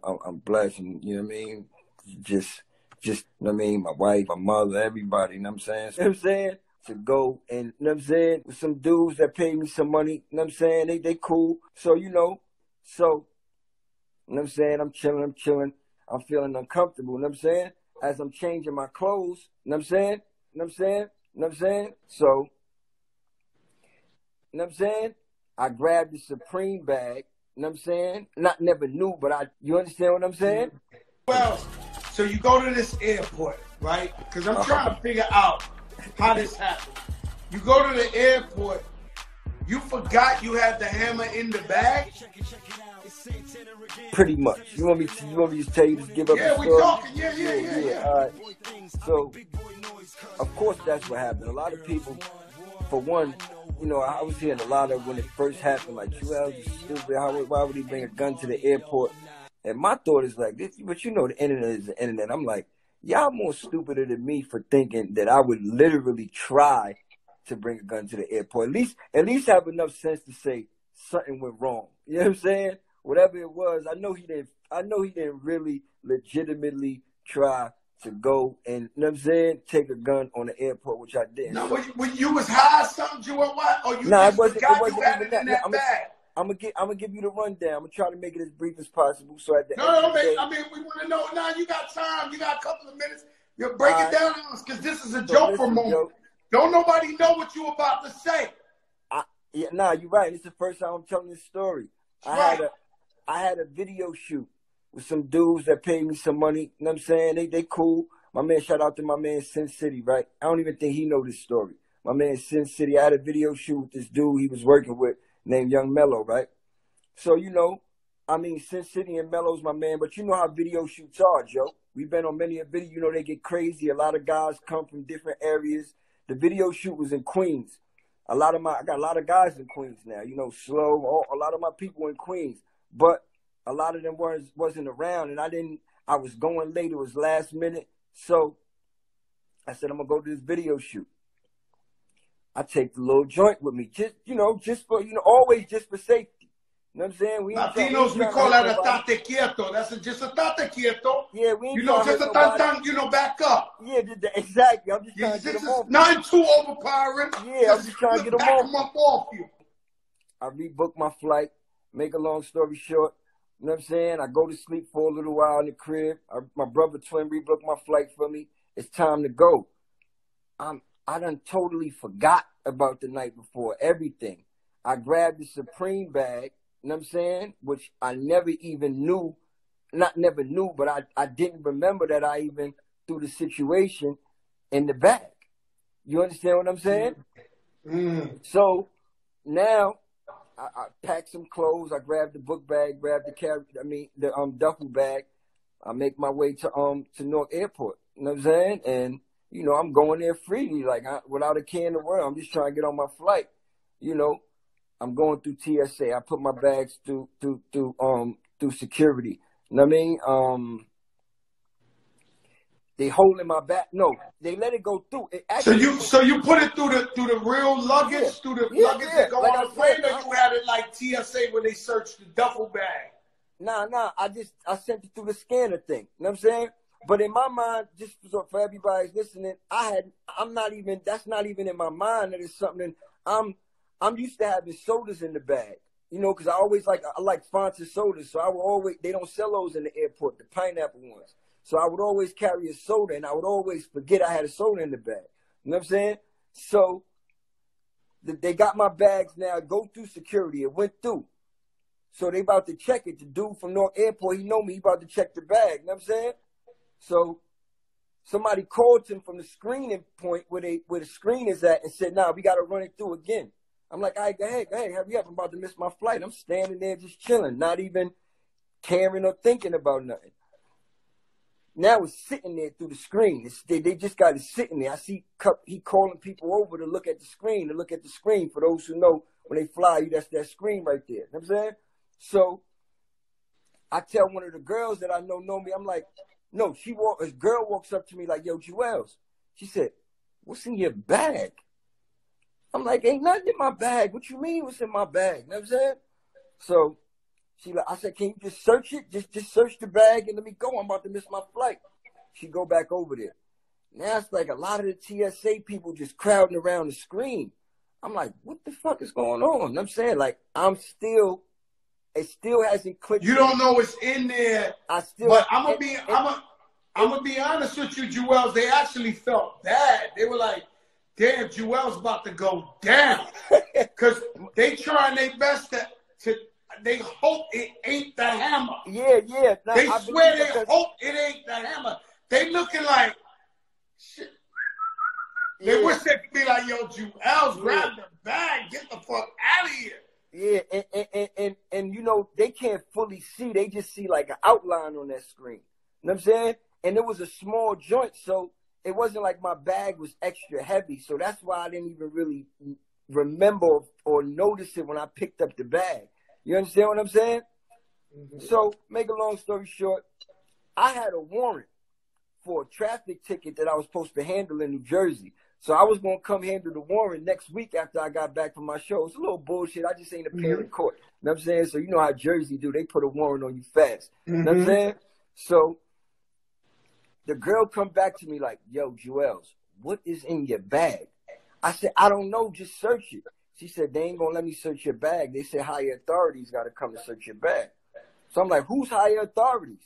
I'm blessed, and you know what I mean. Just you know what I mean. My wife, my mother, everybody. You know what I'm saying. You know what I'm saying. To go and you know what I'm saying with some dudes that pay me some money. You know what I'm saying. They cool. So you know. So you know what I'm saying. I'm chilling. I'm feeling uncomfortable. You know what I'm saying. As I'm changing my clothes. You know what I'm saying. You know what I'm saying. You know what I'm saying. So you know what I'm saying. I grabbed the Supreme bag. You know what I'm saying? Never knew, but you understand what I'm saying? Well, so you go to this airport, right? Because I'm trying to figure out how this happened. You go to the airport, you forgot you had the hammer in the bag? Pretty much. You want me to just tell you to give up the story? Yeah, we talking. Yeah. All right. So, of course, that's what happened. A lot of people, for one, you know, I was hearing a lot of when it first happened, like, Jewel is stupid. Why would he bring a gun to the airport? And my thought is like this, but you know, the internet is the internet. I'm like, y'all more stupider than me for thinking that I would literally try to bring a gun to the airport. At least have enough sense to say something went wrong. You know what I'm saying? Whatever it was, I know he didn't really legitimately try to go and, you know what I'm saying, take a gun on the airport, which I didn't. No, when you was high or something, Jewel, what? Or you it wasn't even in that bag? I'm gonna give you the rundown. I'm gonna try to make it as brief as possible. So at the end No, of the day, I mean, we want to know. Now you got time. You got a couple of minutes. You break it down on us because this is a joke for a moment. Joe, don't nobody know what you about to say. You're right. It's the first time I'm telling this story. I had a video shoot with some dudes that paid me some money. You know what I'm saying? They cool. My man, shout out to my man Sin City, right? I don't even think he know this story. My man Sin City, I had a video shoot with this dude he was working with named Young Mello, right? So, you know, I mean, Sin City and Mello's my man, but you know how video shoots are, Joe. We've been on many a video. You know, they get crazy. A lot of guys come from different areas. The video shoot was in Queens. I got a lot of guys in Queens now. You know, a lot of my people in Queens. But a lot of them wasn't around, and I was going late. It was last minute. So I said, I'm going to go to this video shoot. I take the little joint with me, always just for safety. You know what I'm saying? Latinos, we call that a tate quieto. That's just a tate quieto. Yeah, we ain't just a tan, back up. Yeah, exactly. I'm just trying to get them off. Nothing too overpowering. Yeah, I'm just trying to get them off you. I rebooked my flight. Make a long story short, you know what I'm saying? I go to sleep for a little while in the crib. My brother twin rebooked my flight for me. It's time to go. I done totally forgot about the night before, everything. I grabbed the Supreme bag, you know what I'm saying? Which I never even knew, never knew, but I didn't remember that I even threw the situation in the bag. You understand what I'm saying? So now I packed some clothes. I grabbed the book bag, grabbed the duffel bag. I make my way to Newark Airport. You know what I'm saying? And you know, I'm going there freely, like without a care in the world. I'm just trying to get on my flight. You know, I'm going through TSA. I put my bags through security. You know what I mean? They holding my bag. No, they let it go through. So you put it through the real luggage, through the luggage that go on the plane, or you had it like TSA when they searched the duffel bag? Nah. I sent it through the scanner thing. You know what I'm saying? But in my mind, just for everybody listening, that's not even in my mind that it's something. I'm used to having sodas in the bag, you know, because I like Fanta sodas, so they don't sell those in the airport, the pineapple ones. So I would always carry a soda, and I would always forget I had a soda in the bag. You know what I'm saying? So they got my bags now, go through security. It went through. So they about to check it. The dude from Newark Airport, he know me, he about to check the bag. You know what I'm saying? So somebody called him from the screening point where the screen is at and said, nah, we got to run it through again. I'm like, all right, go ahead, hurry up. I'm about to miss my flight. I'm standing there just chilling, not even caring or thinking about nothing. Now it's sitting there through the screen. They just got it sitting there. I see he calling people over to look at the screen, For those who know, when they fly you, that's that screen right there. You know what I'm saying? So I tell one of the girls that I know me, I'm like, no, a girl walks up to me like, yo, Jewels. She said, what's in your bag? I'm like, ain't nothing in my bag. What you mean what's in my bag? You know what I'm saying? So I said, can you just search it? Just search the bag and let me go. I'm about to miss my flight. She go back over there. Now it's like a lot of the TSA people just crowding around the screen. I'm like, what the fuck is going on? And I'm saying, like, it still hasn't clicked. You don't know what's in there. But I'm gonna be honest with you, Juelz. They actually felt bad. They were like, damn, Juelz about to go down. Because they trying their best to they hope it ain't the hammer. Yeah. Now, they swear they hope it ain't the hammer. They looking like shit. They wish they could be like, yo, Juelz, grab the bag, get the fuck out of here. Yeah, and you know, they can't fully see. They just see like an outline on that screen. You know what I'm saying? And it was a small joint, so it wasn't like my bag was extra heavy. So that's why I didn't even really remember or notice it when I picked up the bag. You understand what I'm saying? Mm-hmm. So, make a long story short, I had a warrant for a traffic ticket that I was supposed to handle in New Jersey. So I was going to come handle the warrant next week after I got back from my show. It's a little bullshit. I just ain't appear in court. You know what I'm saying? So you know how Jersey do. They put a warrant on you fast. You know what I'm saying? So the girl come back to me like, yo, Juelz, what is in your bag? I said, I don't know. Just search it. She said, they ain't going to let me search your bag. They said higher authorities got to come to search your bag. So I'm like, who's higher authorities?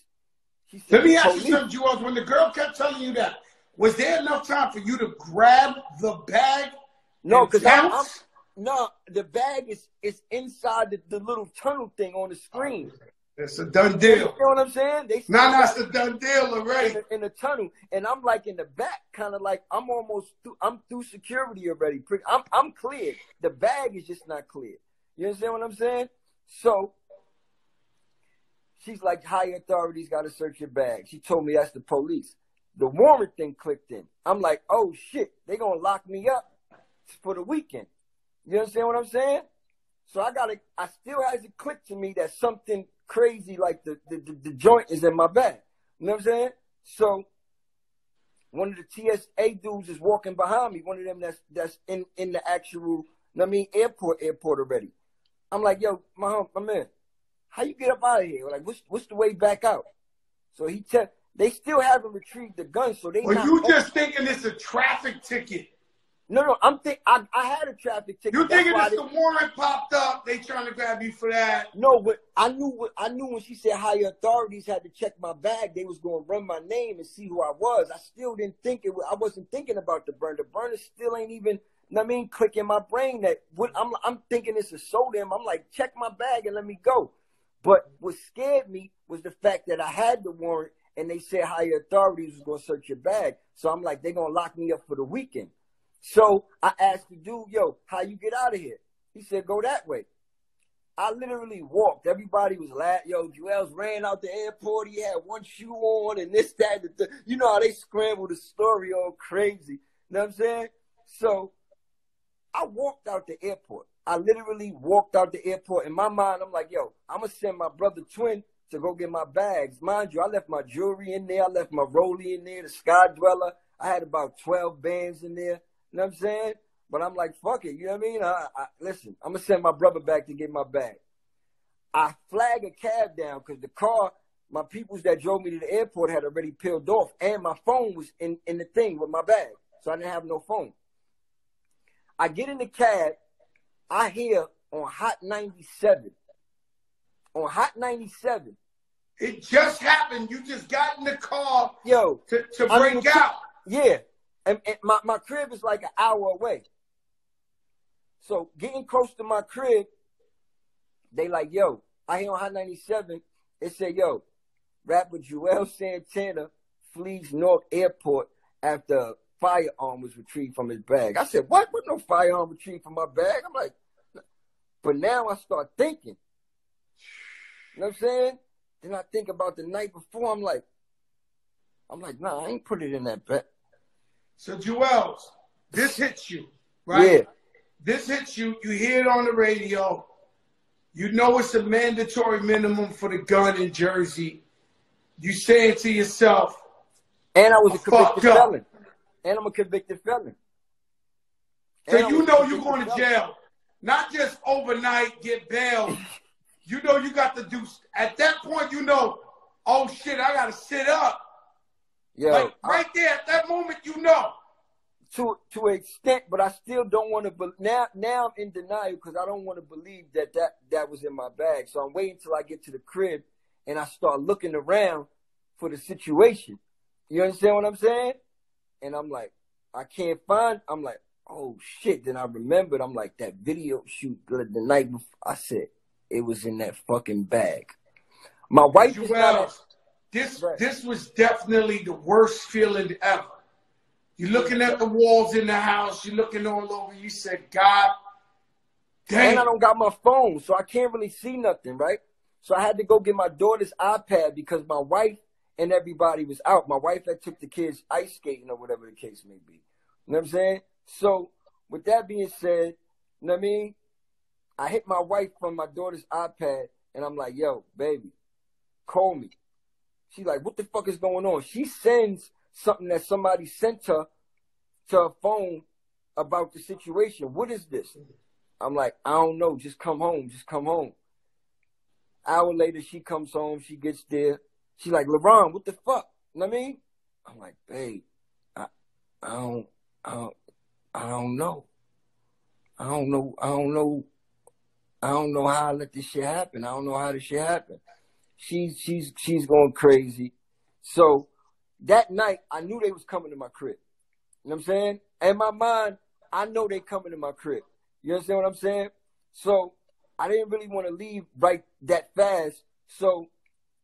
She said, let me ask you something, Juelz. When the girl kept telling you that, was there enough time for you to grab the bag? No, because no, the bag is inside the little tunnel thing on the screen. It's a done deal. You know what I'm saying? It's a done deal already. In the tunnel, and I'm like in the back, kind of like I'm through security already. I'm clear. The bag is just not clear. You understand what I'm saying? So she's like, higher authorities got to search your bag. She told me that's the police. The warrant thing clicked in. I'm like, oh shit, they gonna lock me up for the weekend. You understand what I'm saying? So I still hasn't clicked to me that something crazy like the joint is in my bag. You know what I'm saying? So one of the TSA dudes is walking behind me, one of them that's in the actual, airport already. I'm like, yo, my man, how you get up out of here? Like, what's the way back out? So they still haven't retrieved the gun, so they. Well, you just thinking it's a traffic ticket? No, I had a traffic ticket. You thinking it's the warrant popped up? They trying to grab you for that? No, but I knew when she said higher authorities had to check my bag, they was going to run my name and see who I was. I still didn't think I wasn't thinking about the burner. The burner still ain't even. Click in my brain that I'm thinking it's a soda. I'm like, check my bag and let me go. But what scared me was the fact that I had the warrant. And they said higher authorities was going to search your bag. So I'm like, they're going to lock me up for the weekend. So I asked the dude, yo, how you get out of here? He said, go that way. I literally walked. Everybody was laughing. Yo, Juelz ran out the airport. He had one shoe on and this, that, you know how they scramble the story all crazy. You know what I'm saying? So I walked out the airport. I literally walked out the airport. In my mind, I'm like, yo, I'm going to send my brother Twin to go get my bags. Mind you, I left my jewelry in there. I left my rollie in there, the Sky Dweller. I had about 12 bands in there. You know what I'm saying? But I'm like, fuck it. You know what I mean? Listen, I'm going to send my brother back to get my bag. I flag a cab down because the car, my peoples that drove me to the airport had already peeled off. And my phone was in the thing with my bag. So I didn't have no phone. I get in the cab. I hear on Hot 97. On Hot 97. It just happened. You just got in the car to break out. Yeah. And my crib is like an hour away. So getting close to my crib, they like, yo, I hear on Hot 97, it said, yo, rapper Juelz Santana flees Newark Airport after a firearm was retrieved from his bag. I said, what? What no firearm retrieved from my bag? I'm like, but now I start thinking. You know what I'm saying? Then I think about the night before. I'm like, nah, I ain't put it in that bag. So, Juelz, this hits you, right? Yeah. This hits you. You hear it on the radio. You know it's a mandatory minimum for the gun in Jersey. You say it to yourself. And I was a convicted felon. And I'm a convicted felon. So you know you're going to jail. Not just overnight, get bail. you know you got to do, at that point, you know, oh shit, I got to sit up. Yo, like right there at that moment, you know. To an extent, but I still don't want to. Now I'm in denial because I don't want to believe that was in my bag. So I'm waiting till I get to the crib and I start looking around for the situation. You understand what I'm saying? And I'm like, I can't find. I'm like, oh shit. Then I remembered. I'm like, that video shoot the night before. I said it was in that fucking bag. My wife is not. This was definitely the worst feeling ever. You're looking at the walls in the house. You're looking all over. You said, God damn. And I don't got my phone, so I can't really see nothing, right? So I had to go get my daughter's iPad because my wife and everybody was out. My wife had took the kids ice skating or whatever the case may be. You know what I'm saying? So with that being said, you know what I mean? I hit my wife from my daughter's iPad, and I'm like, yo, baby, call me. She's like, what the fuck is going on? She sends something that somebody sent her to her phone about the situation. What is this? I'm like, I don't know. Just come home. Just come home. Hour later, she comes home. She gets there. She's like, LeBron, what the fuck? You know what I mean? I'm like, babe, I don't know. I don't know how I let this shit happen. I don't know how this shit happened. She's going crazy. So that night, I knew they was coming to my crib. You know what I'm saying? In my mind, I know they coming to my crib. You understand what I'm saying? So I didn't really want to leave right that fast. So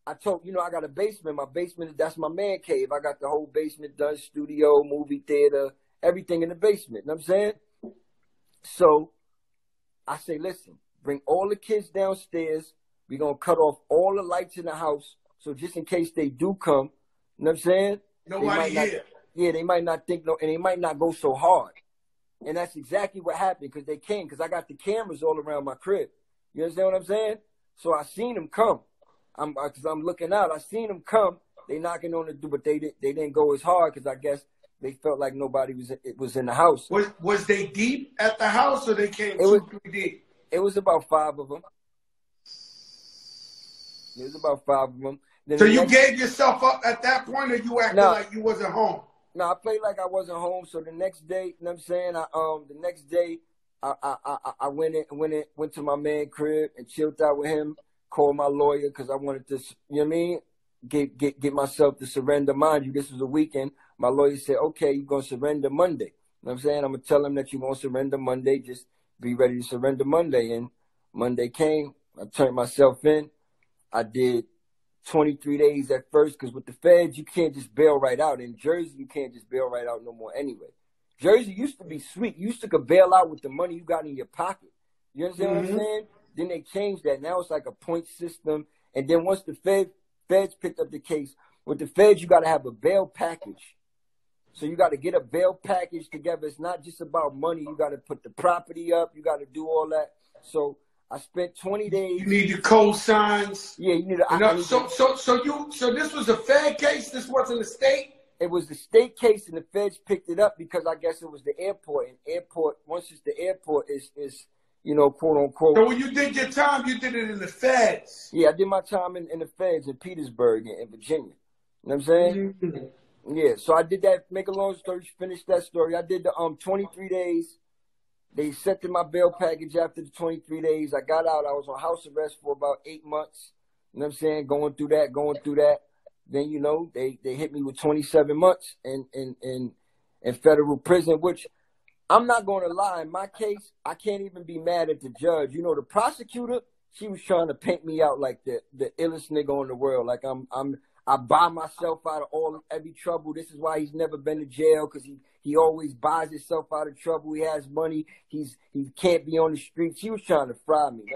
I told, I got a basement. My basement, that's my man cave. I got the whole basement done, studio, movie theater, everything in the basement. You know what I'm saying? So I say, listen, bring all the kids downstairs. We're going to cut off all the lights in the house. So just in case they do come, you know what I'm saying? Nobody here. Yeah, they might not think, and they might not go so hard. And that's exactly what happened because they came, because I got the cameras all around my crib. You understand what I'm saying? So I seen them come. Because I'm looking out. I seen them come. They knocking on the door, but they didn't go as hard because I guess they felt like nobody was in the house. Was they deep at the house or they came super deep? It was about 5 of them. It was about 5 of them. Then so you gave yourself up at that point, or you acted like you wasn't home? No, I played like I wasn't home. So the next day, you know what I'm saying? The next day, I went to my man crib and chilled out with him. Called my lawyer because I wanted to, you know what I mean? Get myself to surrender. Mind you, this was a weekend. My lawyer said, okay, you're going to surrender Monday. You know what I'm saying? I'm going to tell him that you're going to surrender Monday. Just be ready to surrender Monday. And Monday came. I turned myself in. I did 23 days at first because with the feds, you can't just bail right out. In Jersey, you can't just bail right out no more anyway. Jersey used to be sweet. You used to could bail out with the money you got in your pocket. You understand what I'm saying? Then they changed that. Now it's like a point system. And then once the feds picked up the case, with the feds, you got to have a bail package. So you got to get a bail package together. It's not just about money. You got to put the property up. You got to do all that. So I spent 20 days. You need your cosigns. Yeah, you need to. So this was a Fed case? This wasn't a state? It was the state case, and the feds picked it up because I guess it was the airport. And airport, once it's the airport, is quote unquote. So when you did your time, you did it in the feds. Yeah, I did my time in the feds in Petersburg in Virginia. You know what I'm saying? Yeah, so I did that. Make a long story, finish that story. I did the 23 days. They accepted my bail package after the 23 days. I got out. I was on house arrest for about 8 months. You know what I'm saying? Going through that. Then, they hit me with 27 months in federal prison, which I'm not going to lie. In my case, I can't even be mad at the judge. You know, the prosecutor, she was trying to paint me out like the illest nigga in the world. Like I buy myself out of every trouble. This is why he's never been to jail, because he always buys himself out of trouble. He has money. He can't be on the streets. She was trying to fry me.